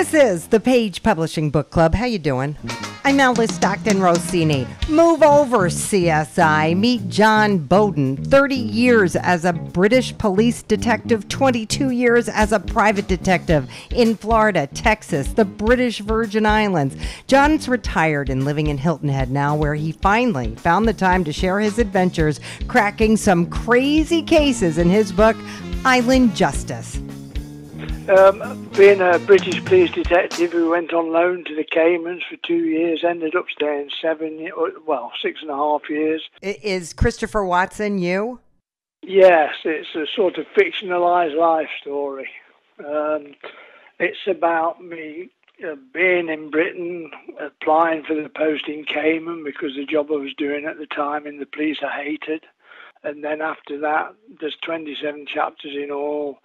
This is the Page Publishing Book Club. How you doing? I'm Alice Stockton Rossini. Move over, CSI. Meet John Bowden. 30 years as a British police detective, 22 years as a private detective in Florida, Texas, the British Virgin Islands. John's retired and living in Hilton Head now, where he finally found the time to share his adventures cracking some crazy cases in his book, Island Justice. Being a British police detective who went on loan to the Caymans for 2 years, ended up staying 6.5 years. Is Christopher Watson you? Yes, it's a sort of fictionalized life story. It's about me being in Britain, applying for the post in Cayman because the job I was doing at the time in the police I hated. And then after that, there's 27 chapters in all.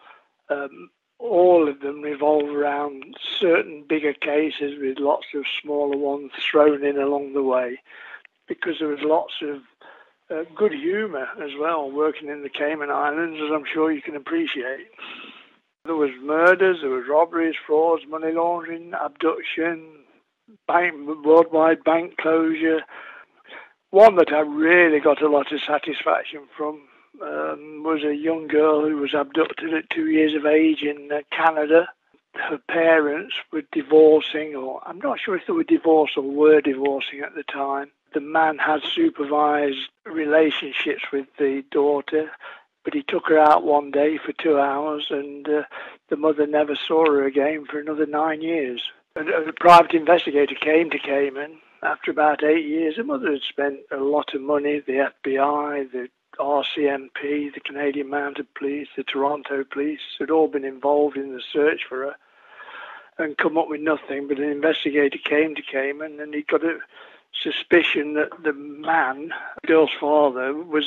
All of them revolve around certain bigger cases with lots of smaller ones thrown in along the way, because there was lots of good humour as well working in the Cayman Islands, as I'm sure you can appreciate. There was murders, there was robberies, frauds, money laundering, abduction, worldwide bank closure. One that I really got a lot of satisfaction from was a young girl who was abducted at 2 years of age in Canada. Her parents were divorcing, or I'm not sure if they were divorced or were divorcing at the time. The man had supervised relationships with the daughter, but he took her out one day for 2 hours, and the mother never saw her again for another 9 years. A private investigator came to Cayman after about 8 years. The mother had spent a lot of money, the FBI, the RCMP, the Canadian Mounted Police, the Toronto Police had all been involved in the search for her and come up with nothing. But an investigator came to Cayman, and he got a suspicion that the man, the girl's father, was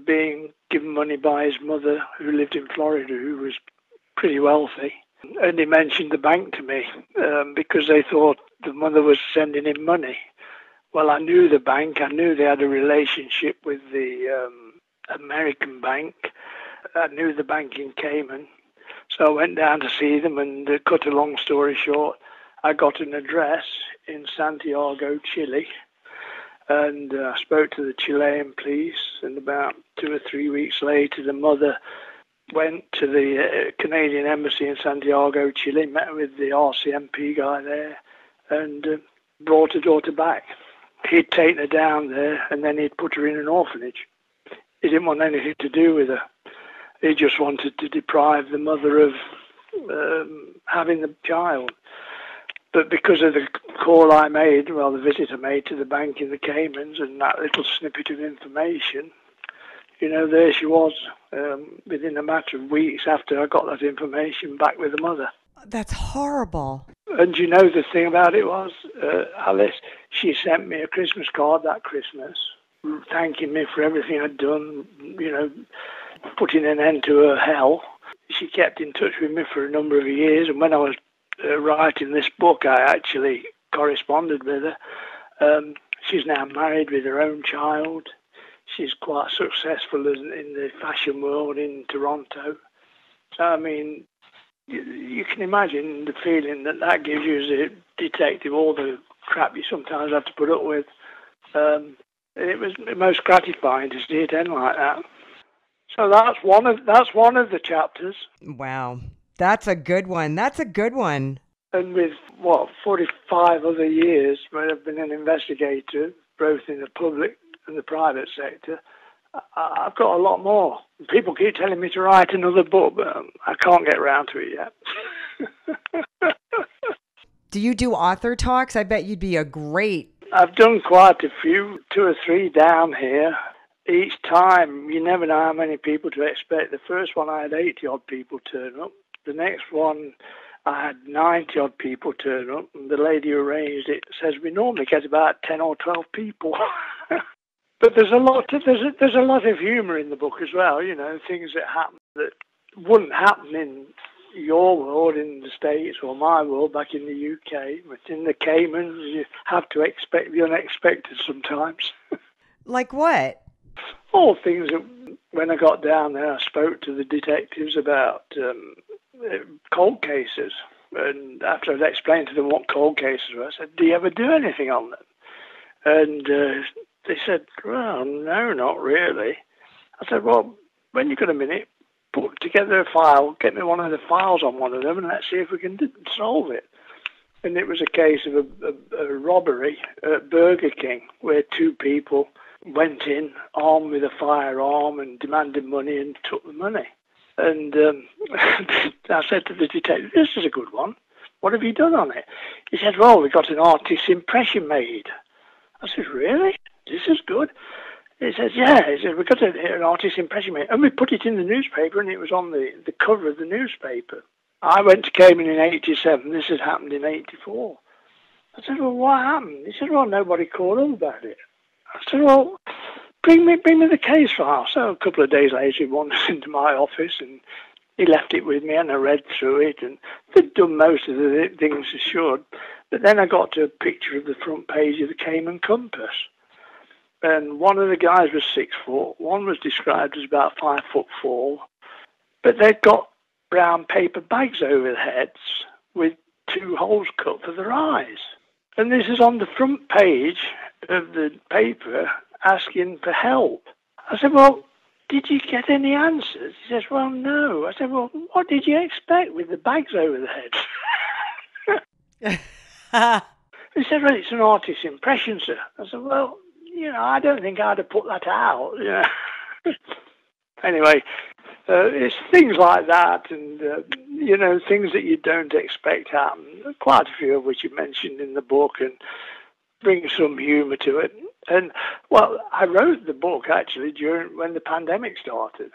being given money by his mother, who lived in Florida, who was pretty wealthy. And he mentioned the bank to me because they thought the mother was sending him money. Well, I knew the bank. I knew they had a relationship with the American bank. I knew the bank in Cayman. So I went down to see them, and cut a long story short, I got an address in Santiago, Chile, and I spoke to the Chilean police, and about 2 or 3 weeks later, the mother went to the Canadian embassy in Santiago, Chile, met with the RCMP guy there, and brought her daughter back. He'd taken her down there, and then he'd put her in an orphanage. He didn't want anything to do with her. He just wanted to deprive the mother of having the child. But because of the call I made, well, the visit I made to the bank in the Caymans and that little snippet of information, there she was, within a matter of weeks after I got that information, back with the mother. That's horrible. And the thing about it was, Alice, she sent me a Christmas card that Christmas, thanking me for everything I'd done, putting an end to her hell. She kept in touch with me for a number of years, and when I was writing this book, I actually corresponded with her. She's now married with her own child. She's quite successful in the fashion world in Toronto. So, I mean, you can imagine the feeling that gives you as a detective, all the crap you sometimes have to put up with. It was most gratifying to see it end like that. So that's one of the chapters. Wow, that's a good one. That's a good one. And with 45 other years where I've been an investigator, both in the public and the private sector, I've got a lot more. People keep telling me to write another book, but I can't get around to it yet. Do you do author talks? I bet you'd be a great... I've done quite a few, 2 or 3 down here. Each time, you never know how many people to expect. The first one, I had 80-odd people turn up. The next one, I had 90-odd people turn up. And the lady who arranged it says we normally get about 10 or 12 people. But there's a lot of humour in the book as well, things that happen that wouldn't happen in your world in the States or my world back in the UK. But in the Caymans, you have to expect the unexpected sometimes. Like what? All things that, when I got down there, I spoke to the detectives about cold cases. And after I'd explained to them what cold cases were, I said, do you ever do anything on them? And they said, well, no, not really. I said, well, when you've got a minute, put together a file, get me one of the files on one of them, and let's see if we can solve it. And it was a case of a robbery at Burger King, where two people went in armed with a firearm and demanded money and took the money. And I said to the detective, this is a good one. What have you done on it? He said, well, we got an artist's impression made. I said, really? This is good. He says, yeah. He said, we got an artist's impression made. And we put it in the newspaper, and it was on the cover of the newspaper. I went to Cayman in 87. This had happened in 84. I said, well, what happened? He said, well, nobody called up about it. I said, well, bring me the case file. So a couple of days later, he wandered into my office, and he left it with me, and I read through it, and they'd done most of the things they should. But then I got to a picture of the front page of the Cayman Compass. And one of the guys was 6 foot. One was described as about 5'4". But they'd got brown paper bags over their heads with 2 holes cut for their eyes. And this is on the front page of the paper asking for help. I said, well, did you get any answers? He says, well, no. I said, well, what did you expect with the bags over the heads? He said, well, it's an artist's impression, sir. I said, well, I don't think I'd have put that out. Anyway, it's things like that, and things that you don't expect happen. Quite a few of which you mentioned in the book, and bring some humour to it. And well, I wrote the book actually when the pandemic started,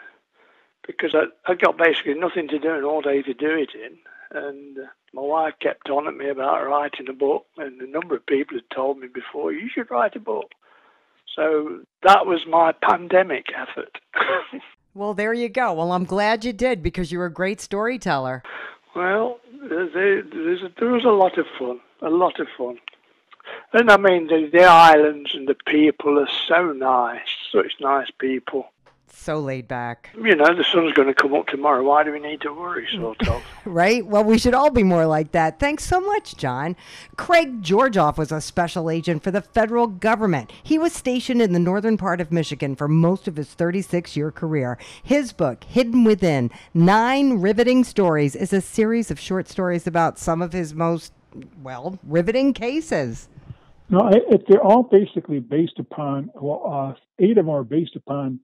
because I got basically nothing to do and all day to do it in, and my wife kept on at me about writing a book, and a number of people had told me before, you should write a book. So that was my pandemic effort. Well, there you go. Well, I'm glad you did, because you're a great storyteller. Well, there was a lot of fun, And I mean, the islands and the people are so nice, such nice people. So laid back. The sun's going to come up tomorrow. Why do we need to worry, sort of? Right? Well, we should all be more like that. Thanks so much, John. Craig Georgioff was a special agent for the federal government. He was stationed in the northern part of Michigan for most of his 36-year career. His book, Hidden Within, 9 Riveting Stories, is a series of short stories about some of his most, riveting cases. No, they're all basically based upon, 8 of them are based upon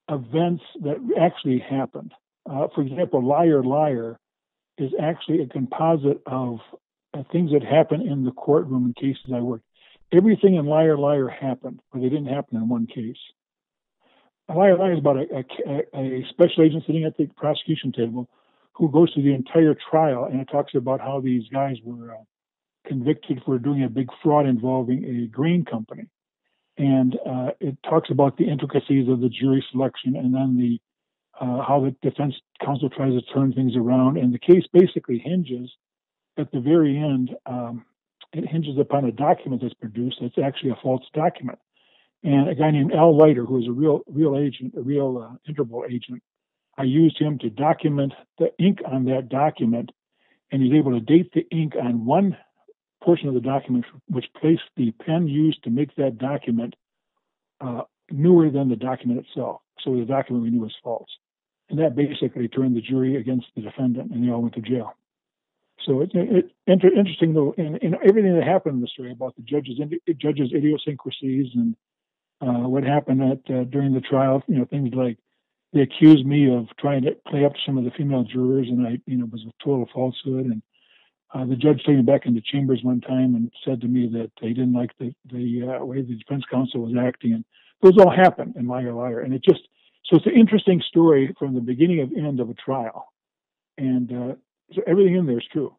events that actually happened. For example, Liar, Liar is actually a composite of things that happened in the courtroom in cases I worked. Everything in Liar, Liar happened, but they didn't happen in one case. Liar, Liar is about a special agent sitting at the prosecution table who goes through the entire trial, and it talks about how these guys were convicted for doing a big fraud involving a grain company. And it talks about the intricacies of the jury selection, and then how the defense counsel tries to turn things around. And the case basically hinges, at the very end, it hinges upon a document that's produced that's actually a false document. And a guy named Al Leiter, who is a real agent, a real Interpol agent, I used him to document the ink on that document, and he's able to date the ink on one portion of the document, which placed the pen used to make that document newer than the document itself. So the document we knew was false. And that basically turned the jury against the defendant, and they all went to jail. So it's interesting, though, in everything that happened in the story about the judge's idiosyncrasies and what happened during the trial. Things like they accused me of trying to play up to some of the female jurors, and I was a total falsehood. And the judge took me back into chambers one time and said to me that he didn't like the way the defense counsel was acting. And those all happened in Liar, Liar. And so it's an interesting story from the beginning of end of a trial. And so everything in there is true.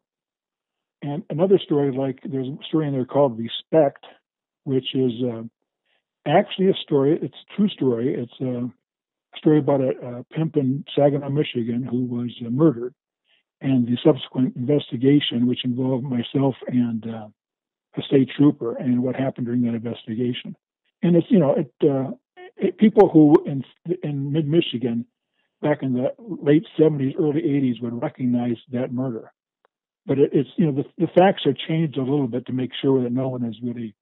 And another story, like there's a story in there called Respect, which is actually a story. It's a true story. It's a story about a pimp in Saginaw, Michigan, who was murdered, and the subsequent investigation, which involved myself and a state trooper, and what happened during that investigation. And it's people who in mid-Michigan back in the late 70s, early 80s would recognize that murder. but it's the facts are changed a little bit to make sure that no one is really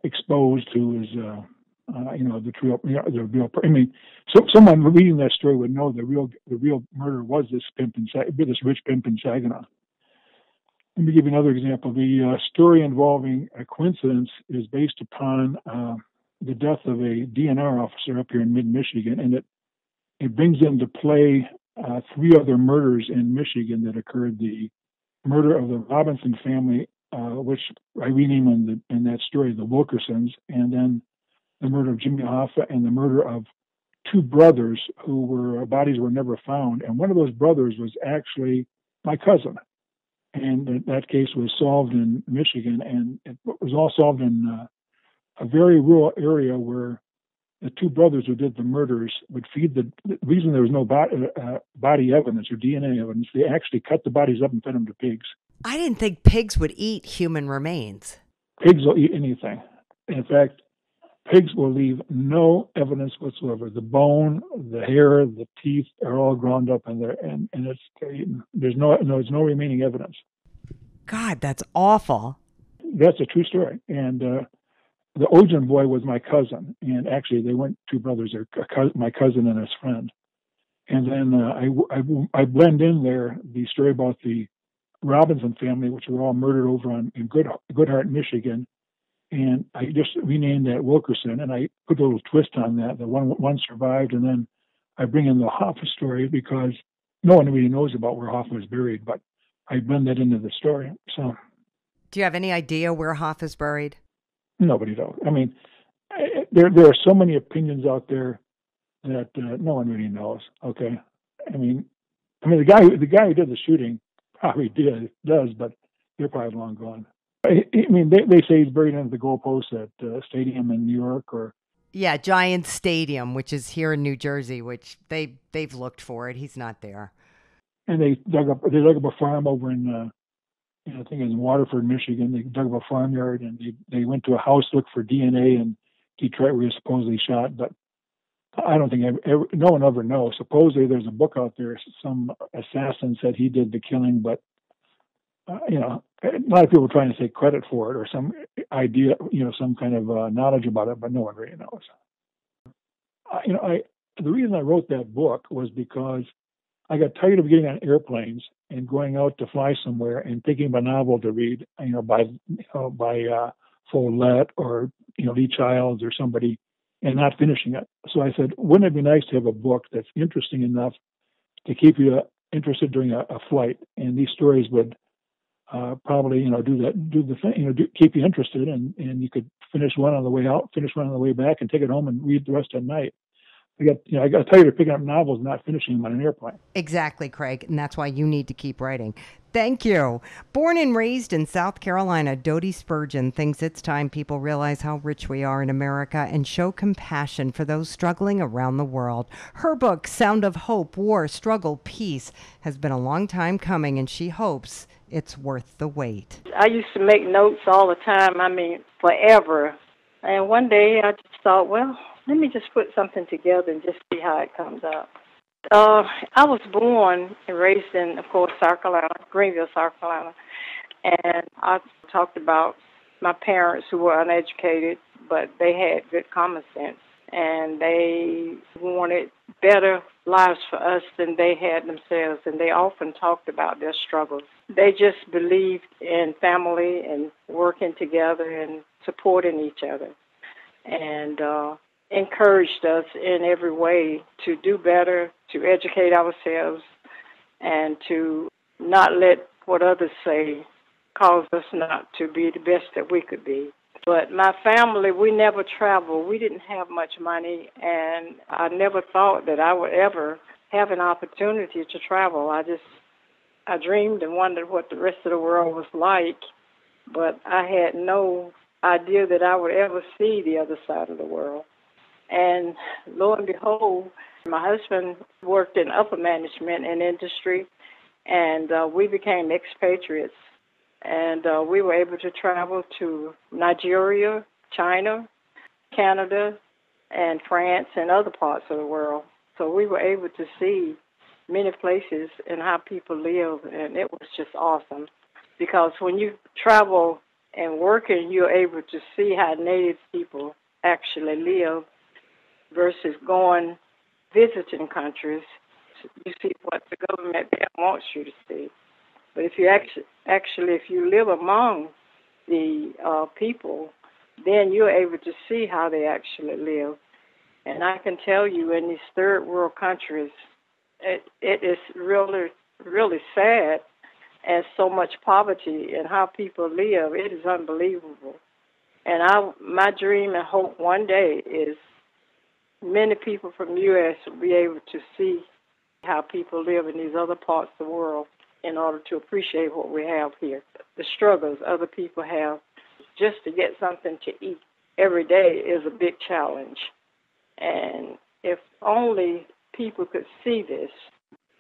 exposed who is the real. I mean, so someone reading that story would know the real murder was this rich pimp in Saginaw. Let me give you another example. The story involving a coincidence is based upon the death of a DNR officer up here in mid-Michigan, and it brings into play 3 other murders in Michigan that occurred. The murder of the Robinson family, which I rename in that story the Wilkersons, and then the murder of Jimmy Hoffa and the murder of 2 brothers bodies were never found. And one of those brothers was actually my cousin. And that case was solved in Michigan, and it was all solved in a very rural area where the 2 brothers who did the murders would feed the reason there was no body evidence or DNA evidence. They actually cut the bodies up and fed them to pigs. I didn't think pigs would eat human remains. Pigs will eat anything. In fact, pigs will leave no evidence whatsoever. The bone, the hair, the teeth are all ground up in there, and there's no remaining evidence. God, that's awful. That's a true story. And the Ojan boy was my cousin, and actually they weren't 2 brothers. They're my cousin and his friend. And then I blend in there the story about the Robinson family, which were all murdered over in Goodhart, Michigan. And I just renamed that Wilkerson, and I put a little twist on that. The one survived, and then I bring in the Hoffa story because no one really knows about where Hoffa was buried, but I blend that into the story. So, do you have any idea where Hoffa's buried? Nobody knows. I mean, there are so many opinions out there that no one really knows. Okay, I mean, the guy who did the shooting probably does, but they're probably long gone. I mean, they say he's buried under the goalpost at Stadium in New York, or Giants Stadium, which is here in New Jersey, which they've looked for it. He's not there. And they dug up a farm over in I think it was in Waterford, Michigan. They dug up a farmyard, and they went to a house, looked for DNA in Detroit where he was supposedly shot. But I don't think no one ever knows. Supposedly there's a book out there. Some assassin said he did the killing, but a lot of people are trying to take credit for it or some idea, some kind of knowledge about it, but no one really knows. The reason I wrote that book was because I got tired of getting on airplanes and going out to fly somewhere and picking up a novel to read, by Follett or Lee Childs or somebody, and not finishing it. So I said, wouldn't it be nice to have a book that's interesting enough to keep you interested during a flight? And these stories would probably do the thing, keep you interested, and you could finish one on the way out, finish one on the way back, and take it home and read the rest at night. I got tired of picking up novels and not finishing them on an airplane. Exactly, Craig, and that's why you need to keep writing. Thank you. Born and raised in South Carolina, Dodie Spurgeon thinks it's time people realize how rich we are in America and show compassion for those struggling around the world. Her book, Sound of Hope, War, Struggle, Peace, has been a long time coming, and she hopes it's worth the wait. I used to make notes all the time, forever. And one day I just thought, well, let me just put something together and just see how it comes out. I was born and raised in, of course, South Carolina, Greenville, South Carolina. And I talked about my parents who were uneducated, but they had good common sense. And they wanted better lives for us than they had themselves. And they often talked about their struggles. They just believed in family and working together and supporting each other. And encouraged us in every way to do better, to educate ourselves, and to not let what others say cause us not to be the best that we could be. But my family, we never traveled. We didn't have much money, and I never thought that I would ever have an opportunity to travel. I dreamed and wondered what the rest of the world was like, but I had no idea that I would ever see the other side of the world. And lo and behold, my husband worked in upper management and industry, and we became expatriates. And we were able to travel to Nigeria, China, Canada, and France, and other parts of the world. So we were able to see many places and how people live, and it was just awesome. because when you travel and working, you're able to see how Native people actually live versus going visiting countries. You see what the government there wants you to see. But if you actually if you live among the people, then you're able to see how they actually live. And I can tell you, in these third world countries, it is really, really sad, and so much poverty and how people live. It is unbelievable. And my dream and hope one day is many people from the U.S. will be able to see how people live in these other parts of the world in order to appreciate what we have here. The struggles other people have just to get something to eat every day is a big challenge. And if only people could see this,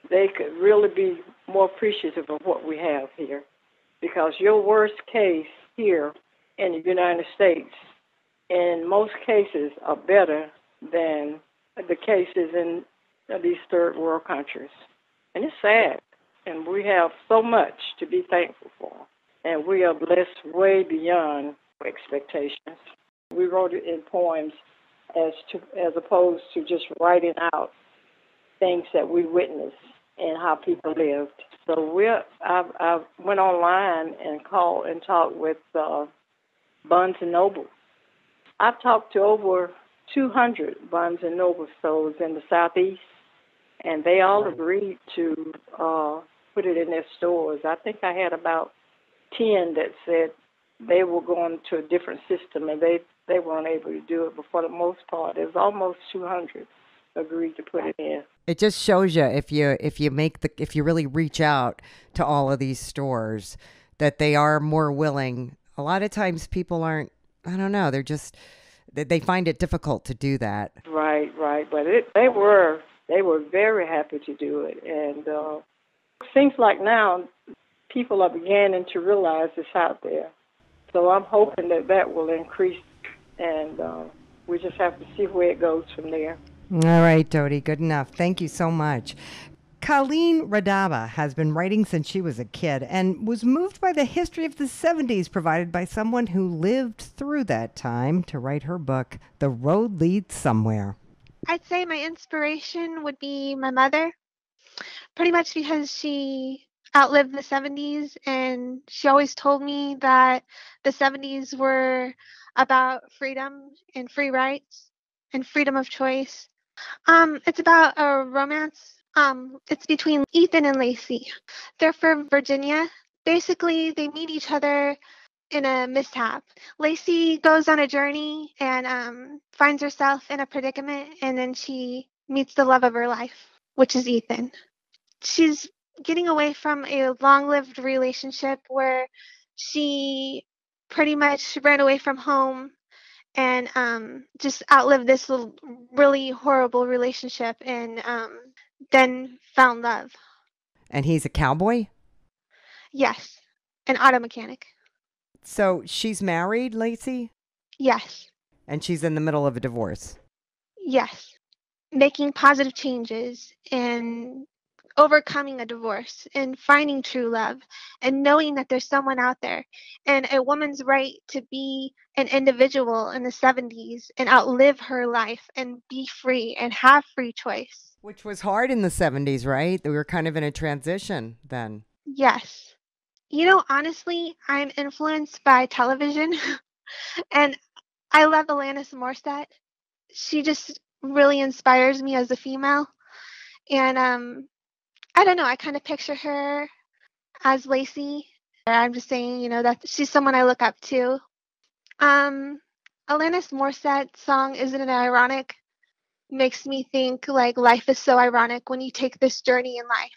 they could really be more appreciative of what we have here. Because your worst case here in the United States, in most cases, are better than the cases in these third world countries. And it's sad. And we have so much to be thankful for. And we are blessed way beyond expectations. We wrote it in poems as opposed to just writing out things that we witnessed and how people lived. So I went online and called and talked with Barnes and Noble. I've talked to over 200 Barnes and Noble stores in the Southeast, and they all agreed to put it in their stores. I think I had about 10 that said they were going to a different system, and they weren't able to do it. But for the most part, it was almost 200 agreed to put it in. It just shows you if you really reach out to all of these stores that they are more willing. A lot of times people aren't. I don't know. They find it difficult to do that. Right. But they were very happy to do it, and seems like now people are beginning to realize it's out there. So I'm hoping that will increase, and we just have to see where it goes from there. All right, Dodie, good enough. Thank you so much. Colleen Radaba has been writing since she was a kid and was moved by the history of the 70s provided by someone who lived through that time to write her book, The Road Leads Somewhere. I'd say my inspiration would be my mother, pretty much because she outlived the 70s, and she always told me that the 70s were about freedom and free rights and freedom of choice. It's about a romance. It's between Ethan and Lacey. They're from Virginia. Basically, they meet each other in a mishap. Lacey goes on a journey and finds herself in a predicament, and then she meets the love of her life, which is Ethan. She's getting away from a long-lived relationship where she pretty much ran away from home and just outlived this really horrible relationship, and then found love. And he's a cowboy? Yes, an auto mechanic. So she's married, Lacey? Yes. And she's in the middle of a divorce? Yes. Making positive changes and overcoming a divorce and finding true love and knowing that there's someone out there, and a woman's right to be an individual in the 70s and outlive her life and be free and have free choice. Which was hard in the 70s, right? We were kind of in a transition then. Yes. You know, honestly, I'm influenced by television and I love Alanis Morissette. She just really inspires me as a female. And I don't know, I kind of picture her as Lacey. I'm just saying, you know, that she's someone I look up to. Alanis Morissette's song, Isn't It Ironic, makes me think like life is so ironic when you take this journey in life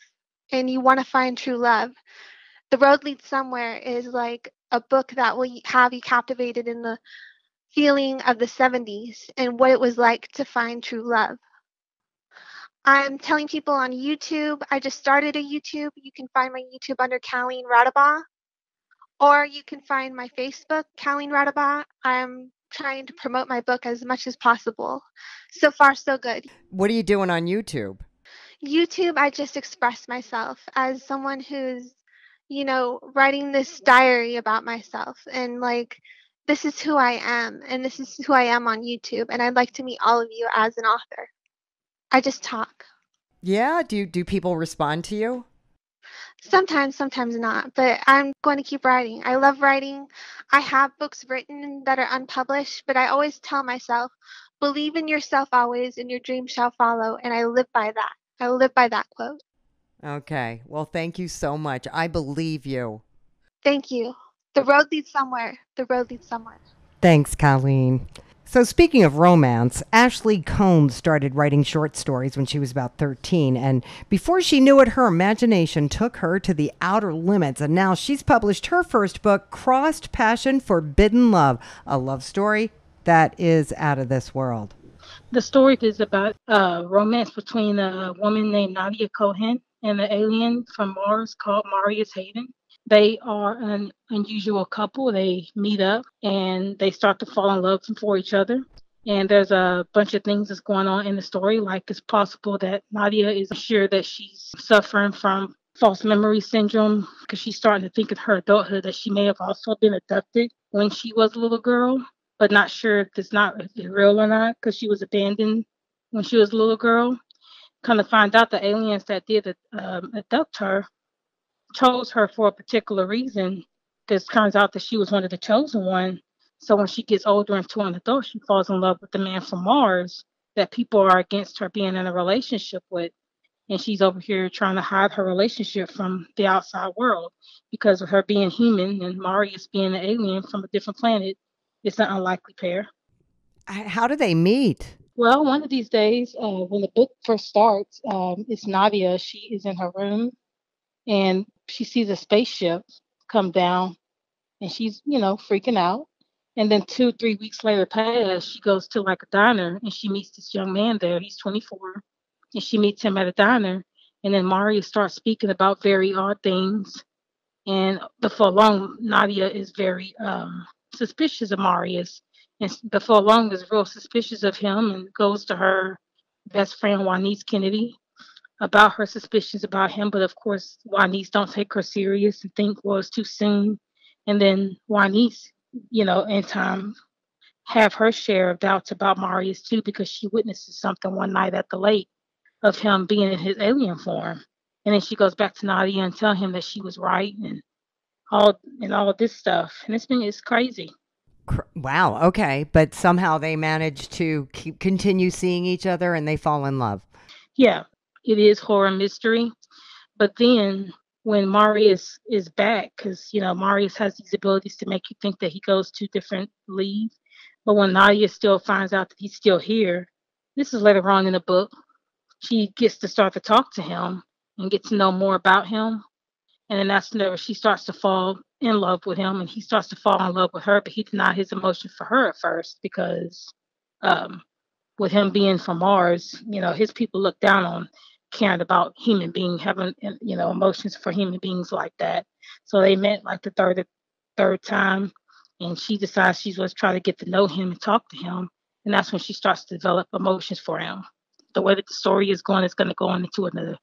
and you want to find true love. The Road Leads Somewhere is like a book that will have you captivated in the feeling of the 70s and what it was like to find true love. I'm telling people on YouTube. I just started a YouTube. You can find my YouTube under Colleen Radaba, or you can find my Facebook, Colleen Radaba. I'm trying to promote my book as much as possible. So far, so good. What are you doing on YouTube? YouTube, I just express myself as someone who's writing this diary about myself and like this is who I am and this is who I am on YouTube and I'd like to meet all of you as an author. I just talk. Yeah, do people respond to you? Sometimes, sometimes not, but I'm going to keep writing. I love writing. I have books written that are unpublished, but I always tell myself, believe in yourself always and your dreams shall follow. And I live by that. I live by that quote. Okay. Well, thank you so much. I believe you. Thank you. The road leads somewhere. The road leads somewhere. Thanks, Colleen. So, speaking of romance, Ashley Combs started writing short stories when she was about 13. And before she knew it, her imagination took her to the outer limits. And now she's published her first book, Crossed Passion, Forbidden Love, a love story that is out of this world. The story is about romance between a woman named Nadia Cohen and an alien from Mars called Marius Hayden. They are an unusual couple. They meet up and they start to fall in love for each other. And there's a bunch of things that's going on in the story. Like it's possible that Nadia is sure that she's suffering from false memory syndrome because she's starting to think in her adulthood that she may have also been abducted when she was a little girl, but not sure if it's real or not because she was abandoned when she was a little girl. Kind of find out the aliens that did abduct her chose her for a particular reason. Because turns out that she was one of the chosen one. So when she gets older into an adult, she falls in love with the man from Mars that people are against her being in a relationship with. And she's over here trying to hide her relationship from the outside world because of her being human and Marius being an alien from a different planet. It's an unlikely pair. How do they meet? Well, one of these days, when the book first starts, it's Nadia. She is in her room and she sees a spaceship come down and she's, freaking out. And then 2, 3 weeks later pass, she goes to like a diner and she meets this young man there. He's 24 and she meets him at a diner. And then Maria starts speaking about very odd things. And before long, Nadia is very suspicious of Marius. And before long, is real suspicious of him and goes to her best friend, Juanice Kennedy, about her suspicions about him. But of course, Juanice don't take her serious and think, well, it's too soon. And then Juanice, in time, have her share of doubts about Marius too, because she witnesses something one night at the lake of him being in his alien form. And then she goes back to Nadia and tell him that she was right and all this stuff. And it's crazy. Wow. Okay. But somehow they manage to continue seeing each other and they fall in love. Yeah, it is horror mystery. But then when Marius is back, because Marius has these abilities to make you think that he goes to different leagues. But when Nadia still finds out that he's still here, this is later on in the book, she gets to start to talk to him and get to know more about him. And then that's whenever she starts to fall in love with him and he starts to fall in love with her, but he denied his emotion for her at first because with him being from Mars, his people look down on caring about human beings, having, emotions for human beings like that. So they met like the third time and she decides she's going to try to get to know him and talk to him. And that's when she starts to develop emotions for him. The way that the story is going to go into another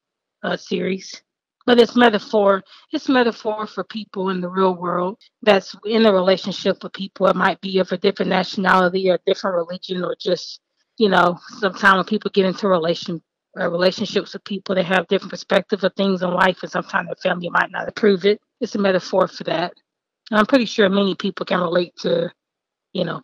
series. But it's metaphor. It's metaphor for people in the real world that's in a relationship with people. It might be of a different nationality or different religion, or just sometimes when people get into relationships with people, they have different perspective of things in life, and sometimes their family might not approve it. It's a metaphor for that. And I'm pretty sure many people can relate to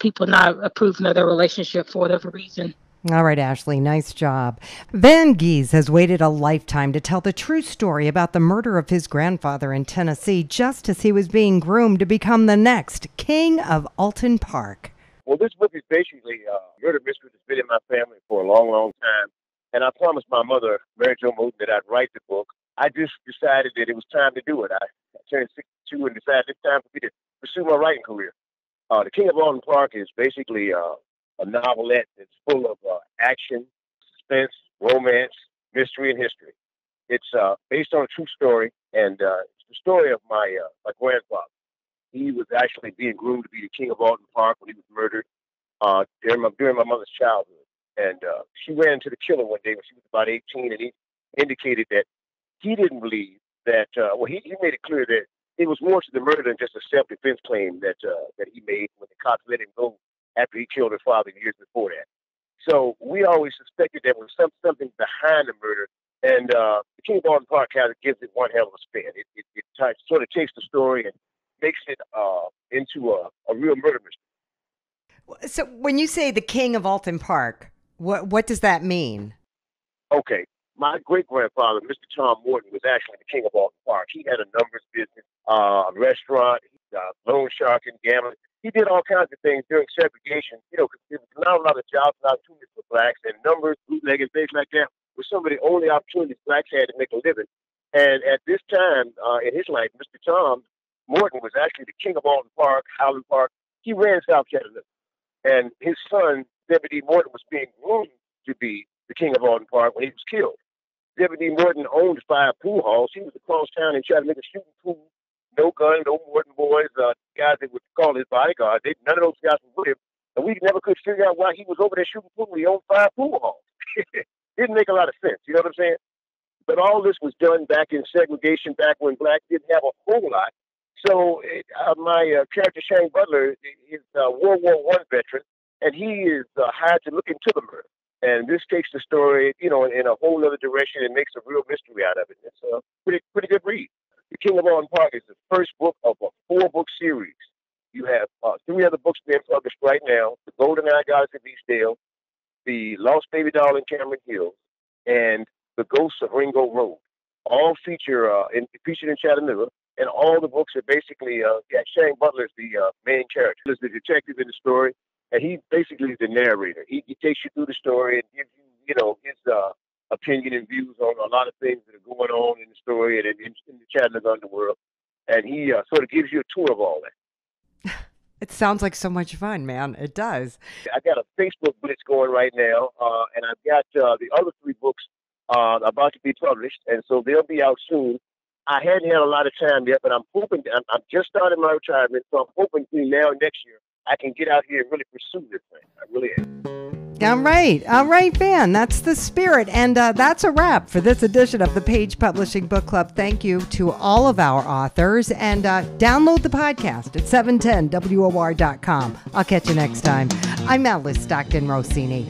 people not approving of their relationship for whatever reason. All right, Ashley, nice job. Van Gies has waited a lifetime to tell the true story about the murder of his grandfather in Tennessee, just as he was being groomed to become the next king of Alton Park. Well, this book is basically a murder mystery that's been in my family for a long, long time. And I promised my mother, Mary Jo Moten, that I'd write the book. I just decided that it was time to do it. I turned 62 and decided it's time for me to pursue my writing career. The King of Alton Park is basically a novelette that's full of action, suspense, romance, mystery, and history. It's based on a true story, and it's the story of my grandfather. He was actually being groomed to be the king of Alton Park when he was murdered during my mother's childhood. And she ran into the killer one day when she was about 18, and he indicated that he didn't believe that, he made it clear that it was more to the murder than just a self-defense claim that he made when the cops let him go after he killed her father years before that. So we always suspected there was something behind the murder, and the King of Alden Park kind of gives it one hell of a spin. It sort of takes the story and makes it into a real murder mystery. So when you say the King of Alton Park, what does that mean? Okay. My great-grandfather, Mr. Tom Morton, was actually the King of Alton Park. He had a numbers business, a restaurant, loan shark and gambling. He did all kinds of things during segregation, because there was not a lot of jobs and opportunities for blacks, and numbers, bootlegging, things like that were some of the only opportunities blacks had to make a living. And at this time in his life, Mr. Tom Morton was actually the King of Alton Park, Highland Park. He ran South Chattanooga. And his son, Deputy Morton, was being groomed to be the King of Alton Park when he was killed. Deputy Morton owned 5 pool halls. He was across town in Chattanooga shooting pool. No gun, no Morton boys, guys that would call his bodyguard. None of those guys were with him. And we never could figure out why he was over there shooting pool. He owned 5 pool halls. Didn't make a lot of sense. You know what I'm saying? But all this was done back in segregation, back when blacks didn't have a whole lot. So my character, Shane Butler, is a World War I veteran, and he is hired to look into the murder. And this takes the story, in a whole other direction and makes a real mystery out of it. It's a pretty good read. The King of Alton Park is the first book of a 4-book series. You have 3 other books being published right now: The Golden Eye Goddess of Eastdale, The Lost Baby Doll in Cameron Hills, and The Ghosts of Ringo Road. All featured in Chattanooga, and all the books are basically Shane Butler is the main character. He's the detective in the story, and he basically is the narrator. He takes you through the story and gives you, his opinion and views on a lot of things that are going on in the story and in the Chattanooga underworld. And he sort of gives you a tour of all that. It sounds like so much fun, man. It does. I got a Facebook blitz going right now, and I've got the other 3 books about to be published, and so they'll be out soon. I hadn't had a lot of time yet, but I'm hoping, I'm just starting my retirement, so I'm hoping now next year I can get out here and really pursue this thing. I really am. All right, Van. That's the spirit. And that's a wrap for this edition of the Page Publishing Book Club. Thank you to all of our authors. And download the podcast at 710WOR.com. I'll catch you next time. I'm Alice Stockton Rossini.